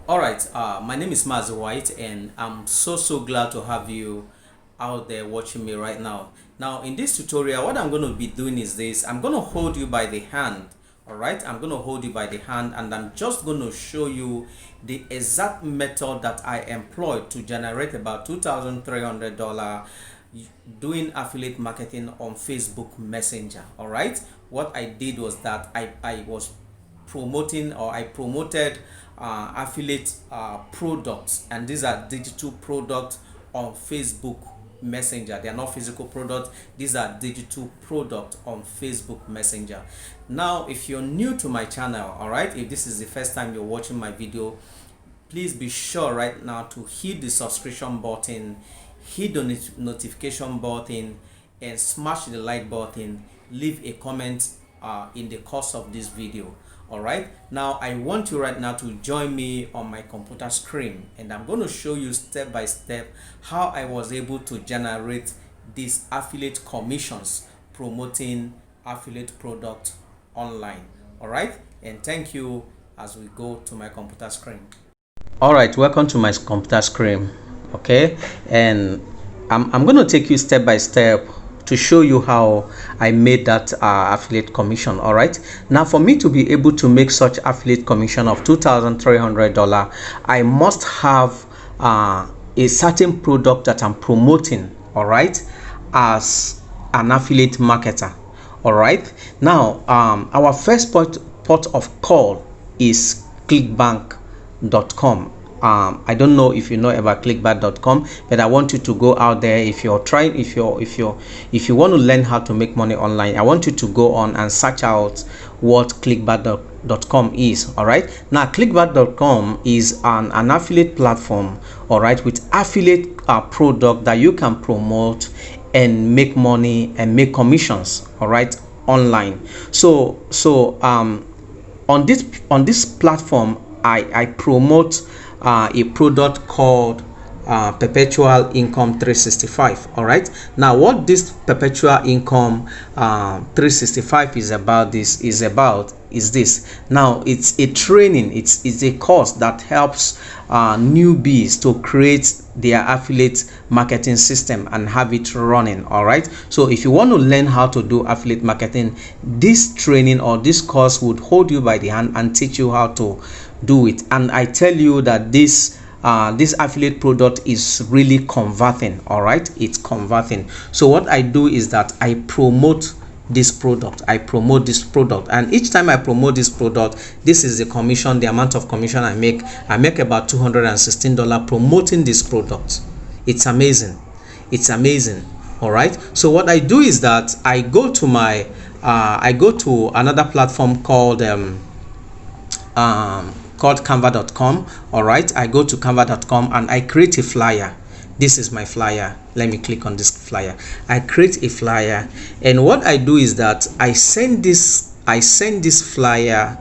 All right, my name is Mazi White, and I'm so glad to have you out there watching me right now. Now, in this tutorial, what I'm going to be doing is this. I'm going to hold you by the hand. All right, I'm going to hold you by the hand, and I'm just going to show you the exact method that I employed to generate about $2,300 doing affiliate marketing on Facebook Messenger. All right, what I did was that I was promoting, or I promoted affiliate products, and these are digital products on Facebook Messenger. They are not physical products, these are digital products on Facebook Messenger. Now, if you're new to my channel, all right, if this is the first time you're watching my video, please be sure right now to hit the subscription button, hit the notification button, and smash the like button. Leave a comment in the course of this video. All right, now I want you right now to join me on my computer screen, and I'm going to show you step by step how I was able to generate these affiliate commissions promoting affiliate product online. All right, and thank you as we go to my computer screen. All right, welcome to my computer screen. Okay, and I'm going to take you step by step to show you how I made that affiliate commission. All right, now for me to be able to make such affiliate commission of $2,300, I must have a certain product that I'm promoting, all right, as an affiliate marketer. All right, now our first port of call is clickbank.com. I don't know if you know about clickbank.com, but I want you to go out there. If you want to learn how to make money online, I want you to go on and search out what clickbank.com is. All right, now clickbank.com is an affiliate platform, all right, with affiliate product that you can promote and make money and make commissions, all right, online. So on this platform, I promote a product called Perpetual Income 365. All right, now what this Perpetual Income 365 is about is this. Now it's a training, it's a course that helps newbies to create their affiliate marketing system and have it running. All right, so if you want to learn how to do affiliate marketing, this training or this course would hold you by the hand and teach you how to do it. And I tell you that this affiliate product is really converting. All right, it's converting. So what I do is that I promote this product, and each time I promote this product, this is the commission, the amount of commission I make about $216 promoting this product. It's amazing. All right, so what I do is that I go to another platform called canva.com. all right, I go to canva.com and I create a flyer. This is my flyer. Let me click on this flyer. I create a flyer, and what I do is that I send this flyer,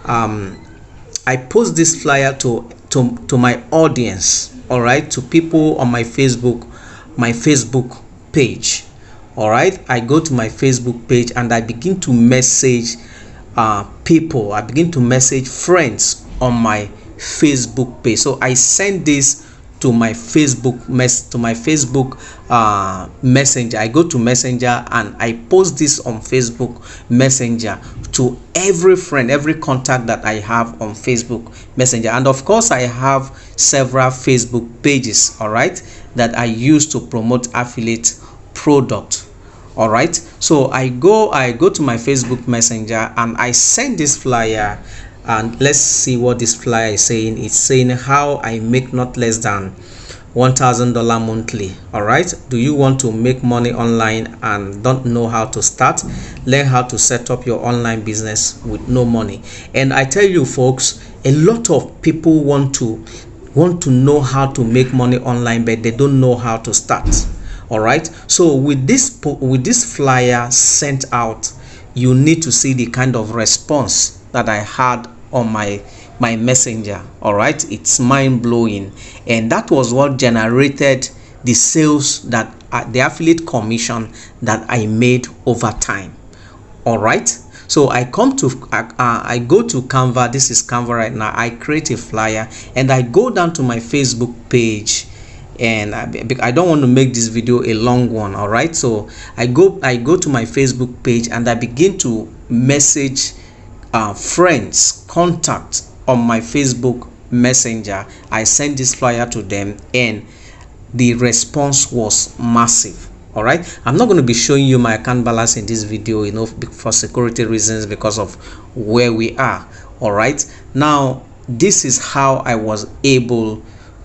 I post this flyer to my audience, all right, to people on my Facebook page. All right, I go to my Facebook page and I begin to message people. I begin to message friends on my Facebook page. So I send this to my Facebook Messenger. I go to Messenger and I post this on Facebook Messenger to every friend, every contact that I have on Facebook Messenger. And of course, I have several Facebook pages, all right, that I use to promote affiliate product. All right, so I go to my Facebook Messenger and I send this flyer, and let's see what this flyer is saying. It's saying how I make not less than $1,000 monthly. All right, do you want to make money online and don't know how to start? Learn how to set up your online business with no money. And I tell you folks, a lot of people want to know how to make money online, but they don't know how to start. All right, so with this flyer sent out, you need to see the kind of response that I had on my messenger. All right, it's mind-blowing, and that was what generated the sales, that the affiliate commission that I made over time. All right, So I come to I go to Canva. This is Canva right now. I create a flyer and I go down to my Facebook page, and I don't want to make this video a long one. All right, so I go to my Facebook page and I begin to message friends, contact on my Facebook Messenger. I send this flyer to them and the response was massive. All right, I'm not going to be showing you my account balance in this video, for security reasons, because of where we are. All right, now this is how I was able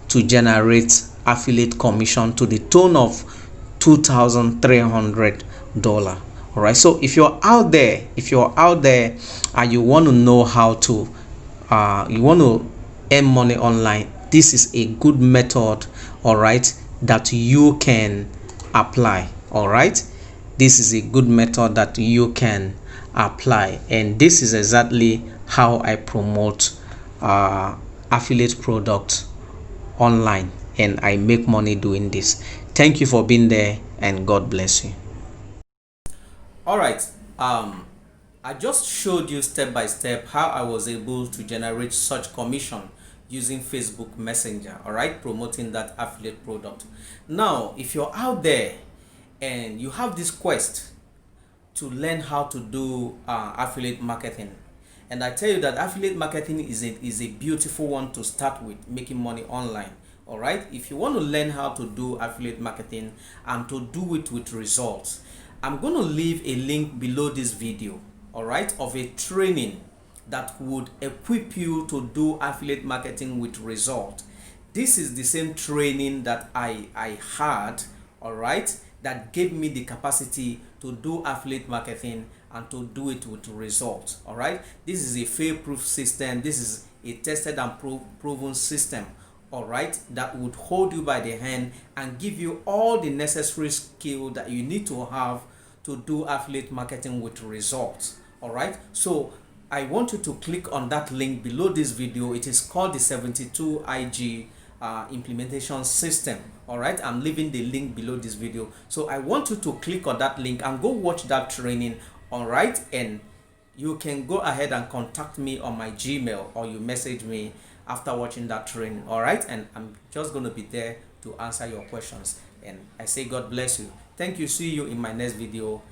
to generate affiliate commission to the tune of $2,300. All right, so if you're out there and you want to know how to you want to earn money online, this is a good method, all right, that you can apply. All right, this is a good method that you can apply, and this is exactly how I promote affiliate products online, and I make money doing this. Thank you for being there, and God bless you. All right, I just showed you step by step how I was able to generate such commission using Facebook Messenger, all right, promoting that affiliate product. Now, if you're out there and you have this quest to learn how to do affiliate marketing, and I tell you that affiliate marketing is a beautiful one to start with, making money online. All right, if you want to learn how to do affiliate marketing and to do it with results, I'm going to leave a link below this video, all right, of a training that would equip you to do affiliate marketing with result. This is the same training that I had, all right, that gave me the capacity to do affiliate marketing and to do it with results. All right, this is a fail-proof system. This is a tested and proven system, all right, that would hold you by the hand and give you all the necessary skill that you need to have to do affiliate marketing with results. All right, so I want you to click on that link below this video. It is called the 72IG implementation system. All right, I'm leaving the link below this video, so I want you to click on that link and go watch that training. All right, and you can go ahead and contact me on my Gmail, or you message me after watching that training. All right, and I'm just going to be there to answer your questions, and I say God bless you. Thank you. See you in my next video.